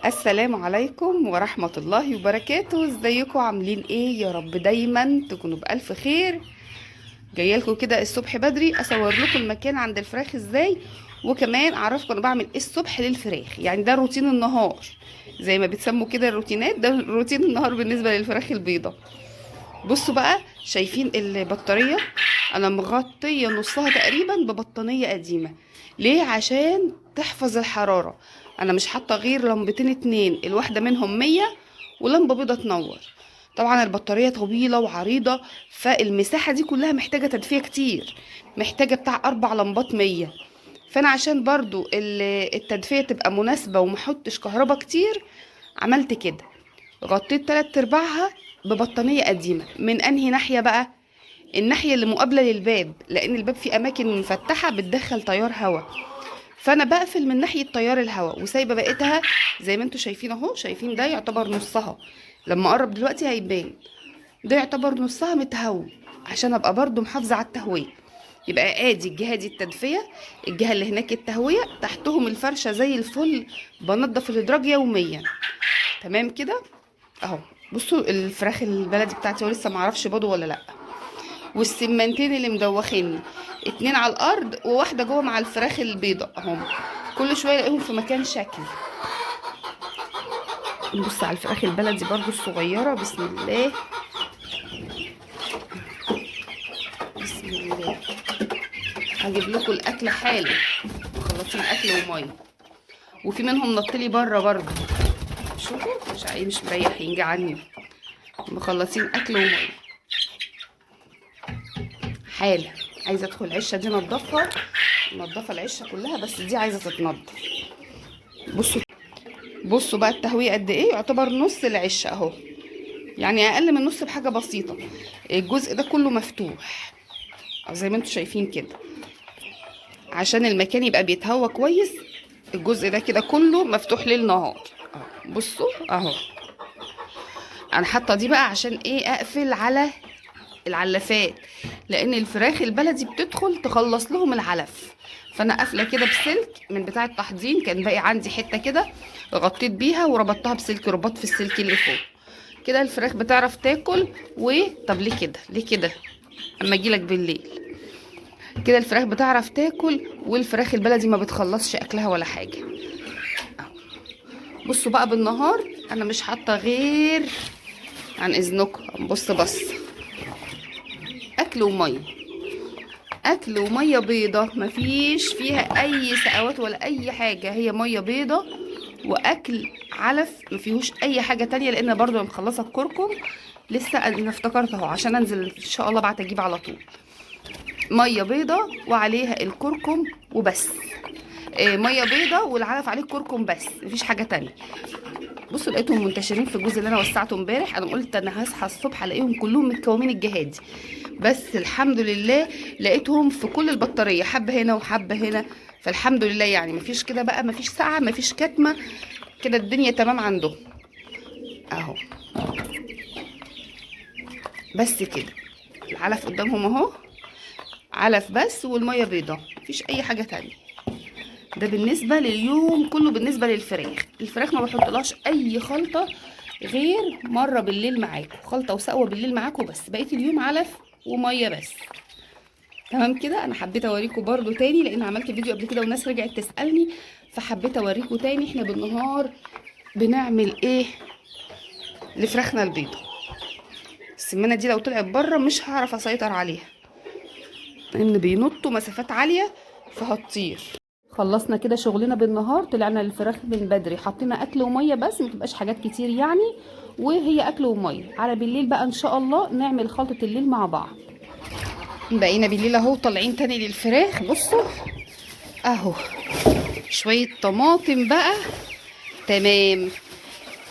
السلام عليكم ورحمة الله وبركاته. ازيكم عاملين ايه؟ يا رب دايما تكونوا بألف خير. جايه لكم كده الصبح بدري اصور لكم المكان عند الفراخ ازاي، وكمان اعرفكم انا بعمل ايه الصبح للفراخ. يعني ده روتين النهار زي ما بتسموا كده الروتينات، ده روتين النهار بالنسبة للفراخ البيضة. بصوا بقى، شايفين البطارية؟ انا مغطية نصها تقريبا ببطانية قديمة. ليه؟ عشان تحفظ الحرارة. انا مش حاطة غير لمبتين اتنين، الواحدة منهم 100 ولمبة بيضة تنور. طبعا البطارية طويلة وعريضة، فالمساحة دي كلها محتاجة تدفئة كتير، محتاجة بتاع 4 لمبات 100. فانا عشان برضو التدفئة تبقى مناسبة ومحطش كهربا كتير، عملت كده. غطيت 3/4 ببطانية قديمة. من انهي ناحية بقى؟ الناحية اللي مقابلة للباب، لان الباب فيه اماكن مفتحة بتدخل تيار هواء، فانا بقفل من ناحية تيار الهواء وسايبة بقيتها زي ما انتوا شايفين اهو. شايفين ده يعتبر نصها، لما اقرب دلوقتي هيبان. ده يعتبر نصها متهوي عشان ابقى برضو محافظة على التهوية. يبقى ادي الجهة دي التدفئة، الجهة اللي هناك التهوية، تحتهم الفرشة زي الفل. بنضف الادراج يوميا. تمام كده اهو. بصوا الفراخ البلدي بتاعتي، ولسه معرفش بيضوا ولا لا. والسمنتين اللي مدوخيني، 2 على الارض وواحده جوه مع الفراخ البيضاء اهم. كل شويه الاقيهم في مكان شكل. نبص على الفراخ البلدي برضو الصغيره. بسم الله بسم الله. هجيب لكم الاكل حالا، مخلصين اكل وميه. وفي منهم نطلي بره برضو، شوفوا مش مريحين، جعانين. مخلصين اكل وميه حالا. عايزه ادخل العشه دي انضفها، منضفه العشه كلها، بس دي عايزه تتنضف. بصوا بصوا بقى التهويه قد ايه. يعتبر نص العشه اهو، يعني اقل من نص بحاجه بسيطه. الجزء ده كله مفتوح زي ما انتم شايفين كده، عشان المكان يبقى بيتهوى كويس. الجزء ده كده كله مفتوح ليل نهار اهو. بصوا اهو. انا حاطه دي بقى عشان ايه؟ اقفل على العلافات، لان الفراخ البلدي بتدخل تخلص لهم العلف. فانا قافله كده بسلك من بتاع التحضير، كان باقي عندي حته كده، غطيت بيها وربطتها بسلك رباط في السلك اللي فوق كده. الفراخ بتعرف تاكل. طب ليه كده؟ ليه كده؟ اما اجيلك بالليل كده الفراخ بتعرف تاكل، والفراخ البلدي ما بتخلصش اكلها ولا حاجه. بصوا بقى بالنهار انا مش حاطه غير، عن اذنكم بص اكل وميه. اكل وميه بيضه، مفيش فيها اي سقوات ولا اي حاجه، هي ميه بيضه واكل علف، مفيهوش اي حاجه تانية. لان برضو مخلصه الكركم لسه، انا افتكرت اهو عشان انزل ان شاء الله بعد اجيب على طول. ميه بيضه وعليها الكركم وبس. ميه بيضه والعلف عليه الكركم بس، مفيش حاجه تانية. بصوا لقيتهم منتشرين في الجزء اللي انا وسعته امبارح. انا قلت انا هصحى الصبح الاقيهم كلهم متكومين الجهادي، بس الحمد لله لقيتهم في كل البطاريه، حبه هنا وحبه هنا. فالحمد لله يعني مفيش كده بقى، مفيش سقعه، مفيش كتمه كده، الدنيا تمام عندهم اهو. بس كده العلف قدامهم اهو، علف بس والميه بيضه، مفيش اي حاجه تانية. ده بالنسبه لليوم كله. بالنسبه للفراخ، الفراخ ما بحطلهاش اي خلطه غير مره بالليل معاكم، خلطه وسقوه بالليل معاكم بس. بقيه اليوم علف وميه بس. تمام كده. انا حبيت اوريكم برضو تاني، لان عملت فيديو قبل كده وناس رجعت تسالني، فحبيت اوريكم تاني احنا بالنهار بنعمل ايه لفراخنا البيضه. السمانه دي لو طلعت بره مش هعرف اسيطر عليها، لان بينطوا مسافات عاليه فهتطير. خلصنا كده شغلنا بالنهار، طلعنا للفراخ من بدري، حطينا اكل وميه بس، ما تبقاش حاجات كتير يعني، وهي اكل وميه. على بالليل بقى ان شاء الله نعمل خلطه الليل مع بعض. بقينا بالليل اهو طالعين تاني للفراخ. بصوا اهو، شويه طماطم بقى تمام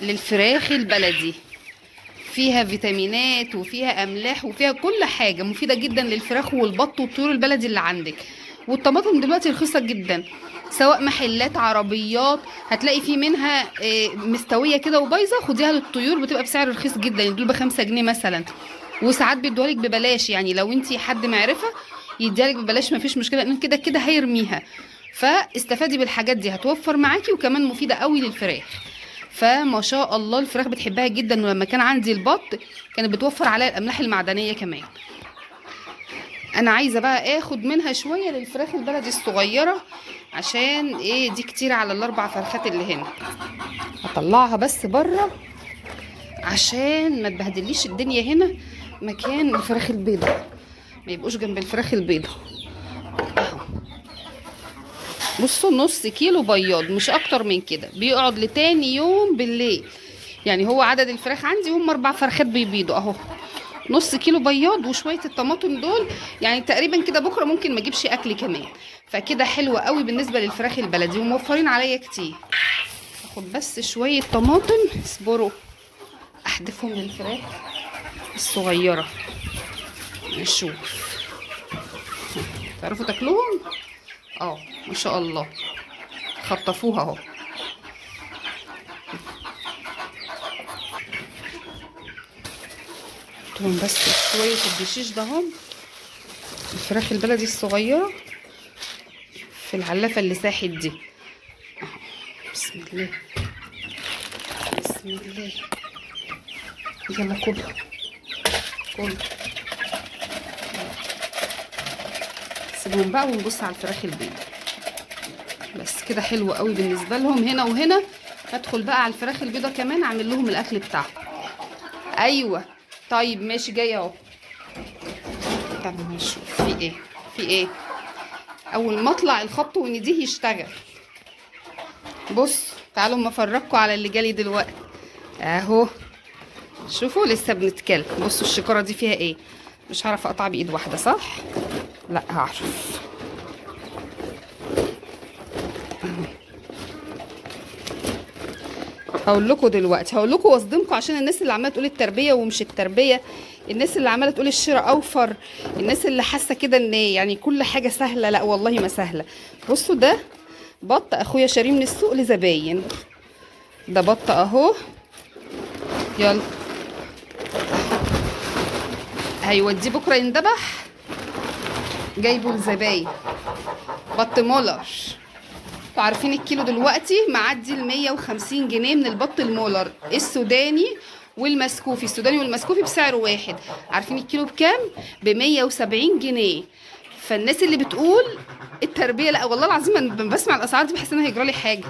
للفراخ البلدي، فيها فيتامينات وفيها املاح وفيها كل حاجه مفيده جدا للفراخ والبط والطيور البلدي اللي عندك. والطماطم دلوقتي رخيصه جدا، سواء محلات عربيات هتلاقي في منها مستويه كده وبايظه، خديها للطيور بتبقى بسعر رخيص جدا، دول ب5 جنيه مثلا. وساعات بيدوها لك ببلاش، يعني لو انتي حد معرفه يديها لك ببلاش مفيش مشكله، لان كده كده هيرميها. فاستفادي بالحاجات دي، هتوفر معاكي وكمان مفيده قوي للفراخ. فما شاء الله الفراخ بتحبها جدا، ولما كان عندي البط كانت بتوفر عليا الاملاح المعدنيه كمان. انا عايزه بقى اخد منها شويه للفراخ البلدي الصغيره، عشان ايه دي كتير على الاربع فرخات اللي هنا. هطلعها بس بره عشان ما تبهدليش الدنيا هنا مكان الفراخ البيضه، ما يبقوش جنب الفراخ البيضه. بصوا نص كيلو بياض مش اكتر من كده، بيقعد لتاني يوم بالليل. يعني هو عدد الفراخ عندي هم 4 فرخات بيبيضوا اهو. نص كيلو بياض وشويه الطماطم دول، يعني تقريبا كده بكره ممكن ما اجيبش اكل كمان. فكده حلوه قوي بالنسبه للفراخ البلدي وموفرين عليا كتير. اخد بس شويه طماطم، اصبروا احدفهم للفراخ الصغيره نشوف. تعرفوا تاكلوهم؟ ما شاء الله خطفوها اهو. حطهم بس شويه الدشيش ده هم الفراخ البلدي الصغيره في العلافه اللي ساحت دي. بسم الله بسم الله، يلا كل سيبهم بقى ونبص على الفراخ البيض. بس كده حلو قوي بالنسبه لهم هنا وهنا. هدخل بقى على الفراخ البيضه كمان اعمل لهم الاكل بتاعهم. ايوه طيب ماشي جايه اهو. طب نشوف في ايه اول ما اطلع الخبط ونديه يشتغل. بص تعالوا اما افرجكم على اللي جالي دلوقتي اهو. شوفوا لسه بنتكلم. بصوا الشكاره دي فيها ايه. مش هعرف اقطع بايد واحده صح؟ لا هعرف. هقول لكم دلوقتي، هقول لكم واصدمكم عشان الناس اللي عماله تقول التربيه ومش التربيه، الناس اللي عماله تقول الشراء اوفر، الناس اللي حاسه كده ان يعني كل حاجه سهله. لا والله ما سهله. بصوا ده بط اخويا شاريه من السوق لزباين. ده بط اهو. يلا هيوديه بكره يندبح. جايبه لزباين بط مولر. انتوا عارفين الكيلو دلوقتي معدي ال 150 جنيه من البط المولر السوداني والمسكوفي. السوداني والمسكوفي بسعر واحد. عارفين الكيلو بكام؟ ب 170 جنيه. فالناس اللي بتقول التربيه، لا والله العظيم انا بسمع الاسعار دي بحس ان هيجرى لي حاجه.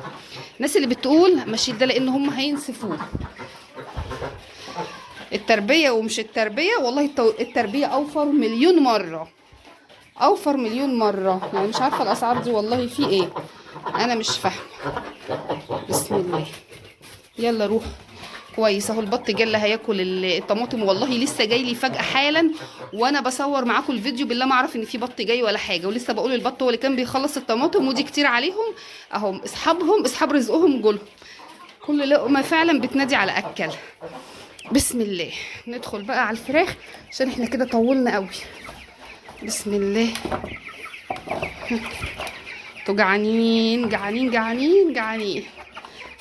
الناس اللي بتقول ماشي ده لان هم هينسفوه. التربيه ومش التربيه، والله التربيه اوفر مليون مره، اوفر مليون مره. يعني مش عارفه الاسعار دي والله في ايه، انا مش فاهمه. بسم الله يلا روح. كويس اهو البط جل هياكل الطماطم. والله لسه جاي لي فجاه حالا وانا بصور معاكم الفيديو، بالله ما اعرف ان في بط جاي ولا حاجه. ولسه بقول البط هو اللي كان بيخلص الطماطم ودي كتير عليهم اهو. اصحابهم اصحاب رزقهم جولهم. كل لقمه فعلا بتنادي على اكل. بسم الله ندخل بقى على الفراخ عشان احنا كده طولنا قوي. بسم الله. انتوا جعانين جعانين جعانين جعانين.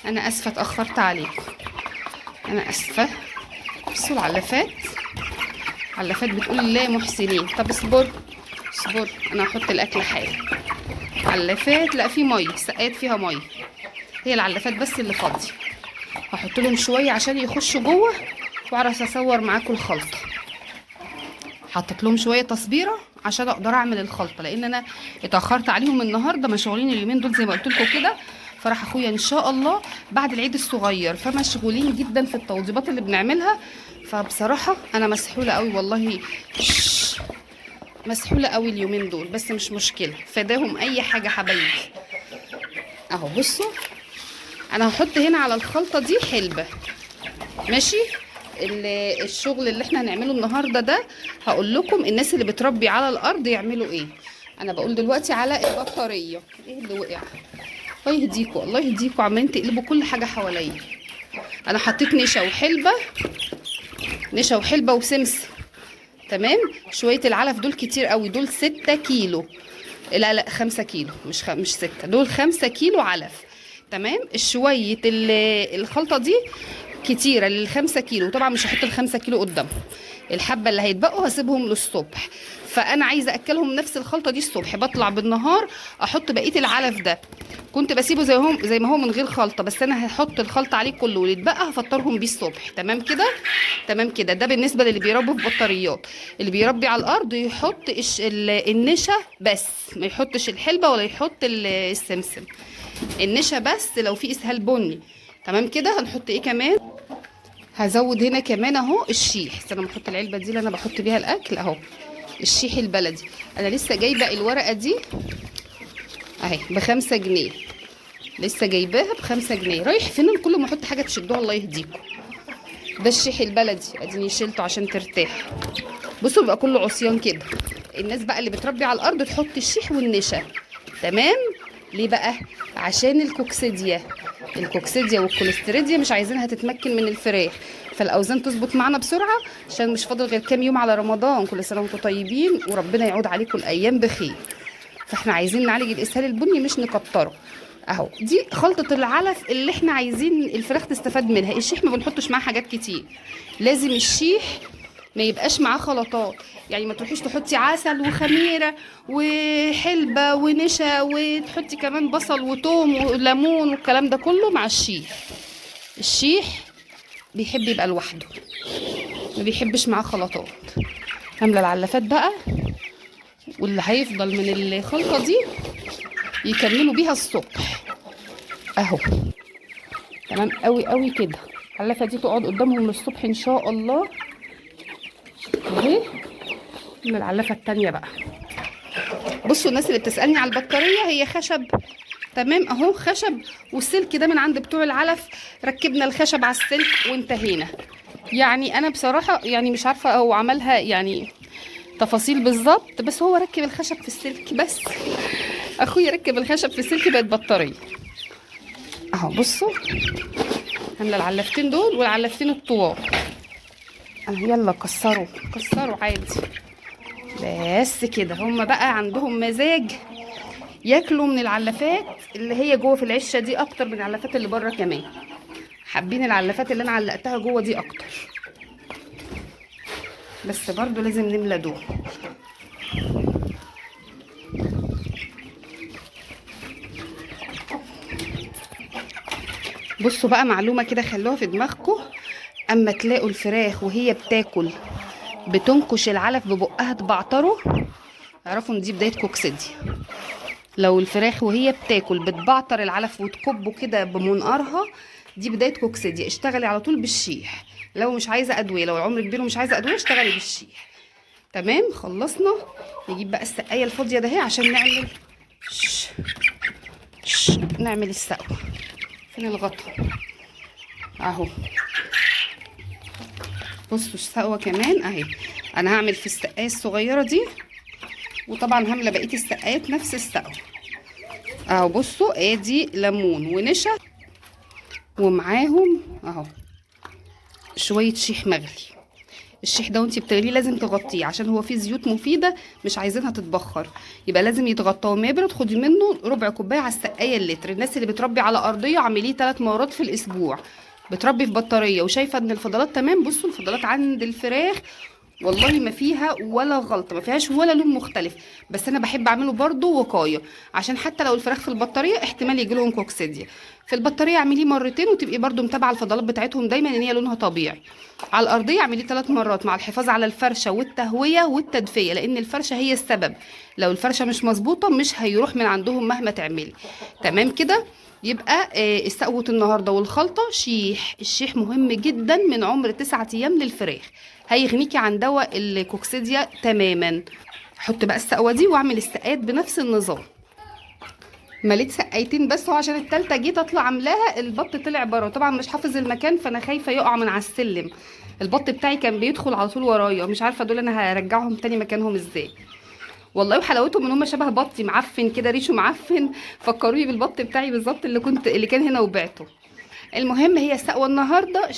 انا اسفه اتاخرت عليكم، انا اسفه. بصوا العلافات، علافات بتقول الله محسنين. طب اصبر اصبر انا هحط الاكل حالا. علافات لا في ميه سقات فيها ميه، هي العلافات بس اللي فاضيه. هحط لهم شويه عشان يخشوا جوه واعرف اصور معاكم الخلطه. حطيت لهم شويه تصبيره عشان اقدر اعمل الخلطه، لان انا اتاخرت عليهم النهارده. مشغولين اليومين دول زي ما قلت لكم كده. فرح اخويا ان شاء الله بعد العيد الصغير، فمشغولين جدا في التوضيبات اللي بنعملها. فبصراحه انا مسحوله قوي والله، مسحوله قوي اليومين دول. بس مش مشكله، فداهم اي حاجه حبايبي. اهو بصوا انا هحط هنا على الخلطه دي حلبه ماشي. الشغل اللي احنا هنعمله النهارده ده هقول لكم الناس اللي بتربي على الارض يعملوا ايه. انا بقول دلوقتي على البطاريه. ايه اللي وقع؟ الله يهديكوا الله يهديكوا، عمالين تقلبوا كل حاجه حواليا. انا حطيت نشا وحلبه، نشا وحلبه وسمسم تمام. شويه العلف دول كتير قوي، دول 6 كيلو. لا 5 كيلو مش 6، دول 5 كيلو علف تمام. شويه الخلطه دي كتيره لل5 كيلو. طبعا مش هحط ال5 كيلو قدامهم، الحبه اللي هيتبقوا هسيبهم للصبح. فانا عايزه اكلهم نفس الخلطه دي الصبح، بطلع بالنهار احط بقيه العلف ده. كنت بسيبه زي ما هو من غير خلطه، بس انا هحط الخلطه عليه كله واللي اتبقى هفطرهم بيه الصبح. تمام كده، تمام كده. ده بالنسبه للي بيربوا في بطاريات. اللي بيربي على الارض يحط النشا بس، ما يحطش الحلبه ولا يحط السمسم، النشا بس لو في اسهال بني. تمام كده. هنحط ايه كمان؟ هزود هنا كمان اهو الشيح. استنى احط العلبه دي اللي انا بحط بيها الاكل اهو، الشيح البلدي. انا لسه جايبه الورقه دي اهي ب5 جنيه، لسه جايباها ب5 جنيه. رايح فين كل ما احط حاجه تشدوها الله يهديكم. ده الشيح البلدي اديني شيلته عشان ترتاح. بصوا بيبقى كله عصيان كده. الناس بقى اللي بتربي على الارض تحط الشيح والنشا. تمام. ليه بقى؟ عشان الكوكسيديا والكوليستريديا مش عايزينها تتمكن من الفراخ، فالاوزان تظبط معانا بسرعه، عشان مش فاضل غير كام يوم على رمضان. كل سنه وانتم طيبين وربنا يعود عليكم الايام بخير. فاحنا عايزين نعالج الاسهال البني مش نكتره. اهو دي خلطه العلف اللي احنا عايزين الفراخ تستفاد منها. الشيح ما بنحطش معاه حاجات كتير، لازم الشيح ما يبقاش معاه خلطات. يعني ما تروحيش تحطي عسل وخميره وحلبه ونشا وتحطي كمان بصل وتوم وليمون والكلام ده كله مع الشيح. الشيح بيحب يبقى لوحده، ما بيحبش معاه خلطات. هامله العلافات بقى، واللي هيفضل من الخلطه دي يكملوا بيها الصبح اهو. تمام قوي قوي كده. العلافه دي تقعد قدامهم للصبح ان شاء الله اهي. من العلافه التانيه بقى، بصوا الناس اللي بتسالني على البطاريه، هي خشب. تمام اهو خشب، والسلك ده من عند بتوع العلف. ركبنا الخشب على السلك وانتهينا. يعني انا بصراحه يعني مش عارفه هو عملها يعني تفاصيل بالظبط، بس هو ركب الخشب في السلك بس. اخويا ركب الخشب في السلك بقت بطاريه اهو. بصوا عامله العلافتين دول والعلافتين الطوال اهو. يلا كسروا كسروا عادي. بس كده. هما بقى عندهم مزاج ياكلوا من العلافات اللي هي جوه في العشه دي اكتر من العلافات اللي بره كمان. حابين العلافات اللي انا علقتها جوه دي اكتر، بس برضو لازم نملى دول. بصوا بقى معلومه كده خلوها في دماغكم، اما تلاقوا الفراخ وهي بتاكل بتنكش العلف ببقها تبعتره، اعرفوا ان دي بدايه كوكسيديا. لو الفراخ وهي بتاكل بتبعتر العلف وتكبه كده بمنقارها، دي بدايه كوكسيديا. اشتغلي على طول بالشيح لو مش عايزه ادويه، لو العمر كبير ومش عايزه ادويه اشتغلي بالشيح. تمام. خلصنا. نجيب بقى السقايه الفاضيه ده اهي عشان نعمل نعمل السقوه. فين الغطا اهو. بصوا السقوه كمان اهي. انا هعمل في السقايه الصغيره دي، وطبعا هامله بقيه السقايات نفس السقوه اهو. بصوا ادي ليمون ونشا، ومعاهم اهو شويه شيح مغلي. الشيح ده وانتي بتغليه لازم تغطيه، عشان هو فيه زيوت مفيده مش عايزينها تتبخر، يبقى لازم يتغطى. وما يبرد خدي منه ربع كوبايه على السقايه اللتر. الناس اللي بتربي على ارضيه اعمليه 3 مرات في الاسبوع. بتربي في بطاريه وشايفه ان الفضلات تمام. بصوا الفضلات عند الفراخ والله ما فيها ولا غلطه، ما فيهاش ولا لون مختلف، بس انا بحب اعمله برضو وقايه، عشان حتى لو الفراخ في البطاريه احتمال يجي لهم كوكسيديا. في البطاريه اعمليه مرتين وتبقي برضو متابعه الفضلات بتاعتهم دايما ان هي لونها طبيعي. على الارضيه اعمليه 3 مرات مع الحفاظ على الفرشه والتهويه والتدفئه، لان الفرشه هي السبب. لو الفرشه مش مظبوطه مش هيروح من عندهم مهما تعملي. تمام كده. يبقى سقوة النهارده والخلطه شيح. الشيح مهم جدا من عمر 9 ايام للفراخ، هيغنيكي عن دواء الكوكسيديا تماما. احط بقى السقوه دي واعمل السقايات بنفس النظام. مليت سقايتين بس، هو عشان التالتة جيت اطلع عاملاها البط طلع بره، طبعا مش حافظ المكان فانا خايفه يقع من على السلم. البط بتاعي كان بيدخل على طول ورايا، مش عارفه دول انا هرجعهم تاني مكانهم ازاي. والله وحلاوتهم ان هم شبه بطي معفن كده، ريشه معفن، فكروني بالبط بتاعي بالظبط اللي كان هنا وبعته. المهم هي السقوه النهارده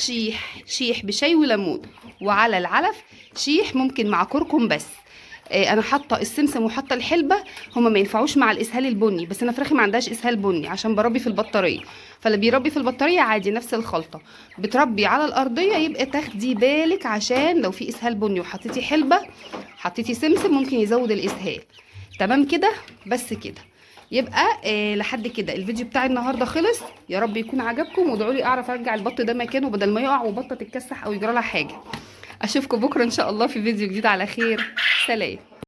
شيح بشاي وليمون، وعلى العلف شيح ممكن مع كركم بس. انا حاطه السمسم وحاطه الحلبه، هما ما ينفعوش مع الاسهال البني، بس انا فراخي ما عندهاش اسهال بني عشان بربي في البطاريه. فاللي بيربي في البطاريه عادي نفس الخلطه، بتربي على الارضيه، يبقى تاخدي بالك عشان لو في اسهال بني وحطيتي حلبه حطيتي سمسم ممكن يزود الاسهال. تمام كده، بس كده يبقى لحد كده الفيديو بتاعي النهارده خلص. يا رب يكون عجبكم، وادعوا لي اعرف ارجع البط ده مكانه بدل ما يقع وبطه تتكسح او يجرى لها حاجه. اشوفكم بكره ان شاء الله في فيديو جديد على خير. سلام.